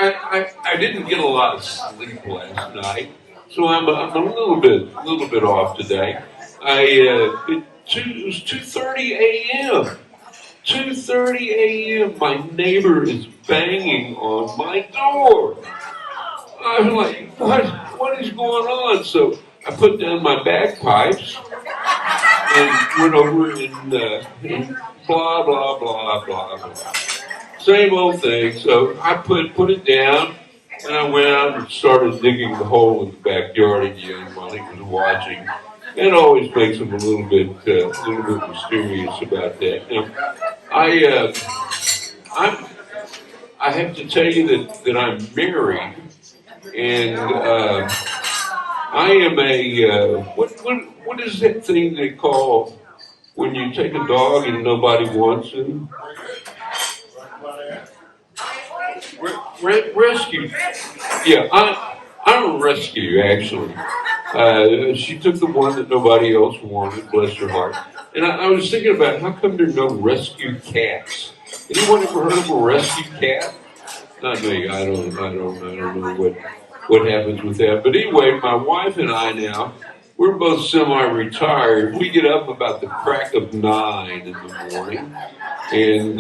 I didn't get a lot of sleep last night, so I'm a little bit off today. It was 2:30 a.m. 2:30 a.m. My neighbor is banging on my door. I'm like, what is going on? So I put down my bagpipes and went over and blah blah blah blah blah. Same old thing. So I put it down, and I went out and started digging the hole in the backyard again while he was watching. It always makes him a little bit mysterious about that. Now, I'm I have to tell you that I'm married, and I am what is that thing they call when you take a dog and nobody wants him? Rescue. Yeah, I'm a rescue actually. She took the one that nobody else wanted, bless her heart. And I was thinking about how come there are no rescue cats? Anyone ever heard of a rescue cat? Not me. I don't know what happens with that. But anyway, my wife and I now, we're both semi-retired. We get up about the crack of 9 in the morning and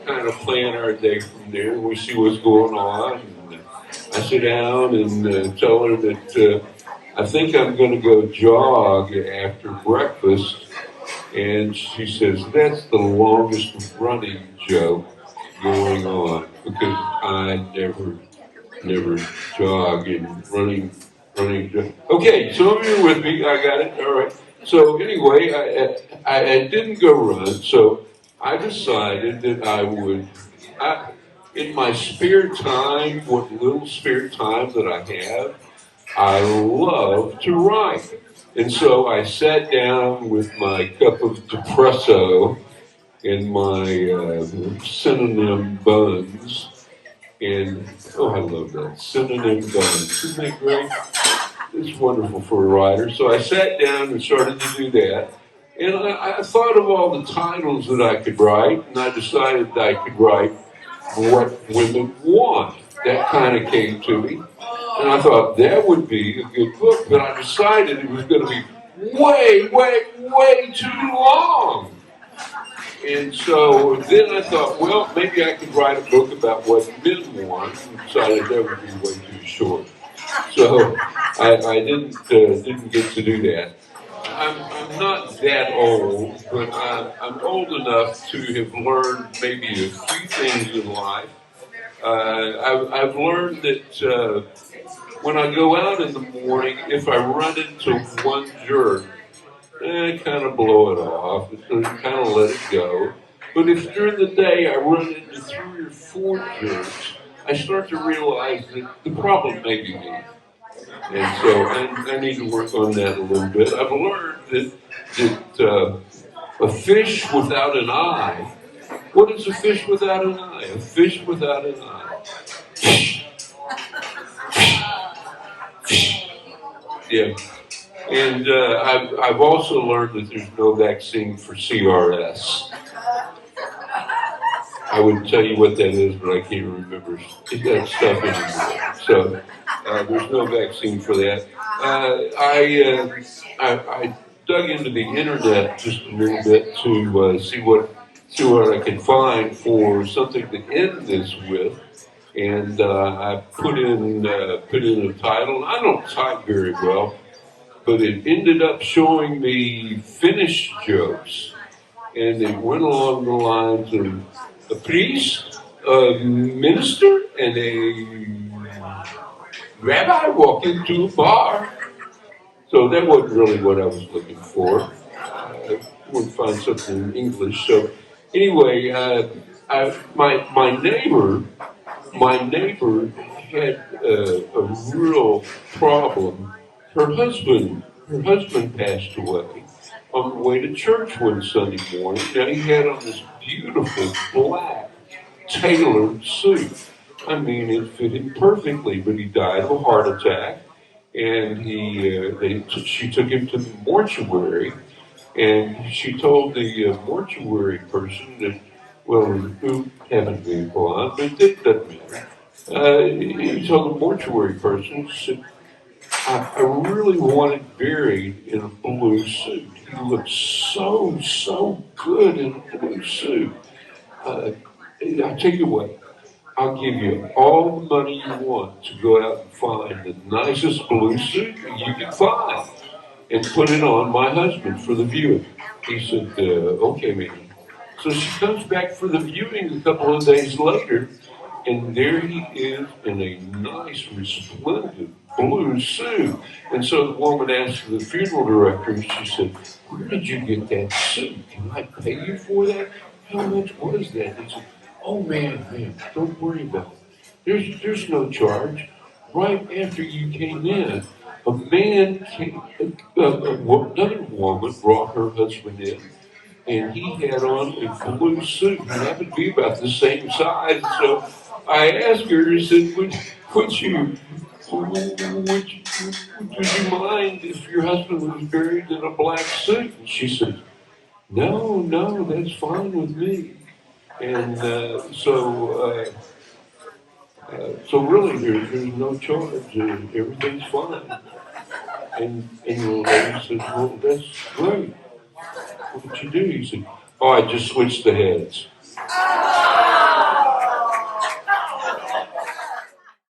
kind of plan our day from there. We see what's going on. And I sit down and tell her that I think I'm going to go jog after breakfast. And she says, that's the longest running joke going on because I never jog and running. Okay, some of you are with me. I got it. All right. So anyway, I didn't go run. So I decided that in my spare time, what little spare time that I have, I love to write. And so I sat down with my cup of depresso and my synonym buns. And, oh, I love that. Synonym buns. Isn't that great? It's wonderful for a writer. So I sat down and started to do that. And I thought of all the titles that I could write, and I decided that I could write What Women Want. That kind of came to me. And I thought that would be a good book, but I decided it was going to be way too long. And so then I thought, well, maybe I could write a book about what men want, and decided that would be way too short. So I didn't get to do that. I'm not that old, but I'm old enough to have learned maybe a few things in life. I've learned that when I go out in the morning, if I run into one jerk, kind of blow it off, kind of let it go. But if during the day I run into 3 or 4 jerks, I start to realize that the problem may be me. And so I need to work on that a little bit. I've learned that a fish without an eye, what is a fish without an eye? A fish without an eye. Yeah. And I've also learned that there's no vaccine for CRS. I would tell you what that is, but I can't remember that stuff anymore. So there's no vaccine for that. I dug into the internet just a little bit to see what I could find for something to end this with, and I put in a title. I don't type very well, but it ended up showing me Finnish jokes, and it went along the lines of a priest, a minister, and a rabbi walk into a bar. So that wasn't really what I was looking for. I would find something in English. So anyway, my neighbor had a real problem. Her husband passed away on the way to church one Sunday morning. Now he had on this beautiful black tailored suit. I mean, it fit him perfectly, but he died of a heart attack. And she took him to the mortuary, and she told the mortuary person that, well, who happened to be blonde, but it doesn't matter. He told the mortuary person, he said, I really wanted buried in a blue suit. He looked so good in a blue suit. Uh, I tell you what, I'll give you all the money you want to go out and find the nicest blue suit that you can find and put it on my husband for the viewing. He said, okay, man. So she comes back for the viewing a couple of days later, and there he is in a nice, resplendent blue suit. And so the woman asked the funeral director, and she said, where did you get that suit? Can I pay you for that? How much was that? He said, oh man, don't worry about it. There's no charge. Right after you came in, a man came, another woman brought her husband in, and he had on a blue suit. He happened to be about the same size. So I asked her, I said, would you mind if your husband was buried in a black suit? And she said, no, that's fine with me. And so really, there's no charge. Everything's fine. And the lady said, well, that's great. What did you do? He said, oh, I just switched the heads.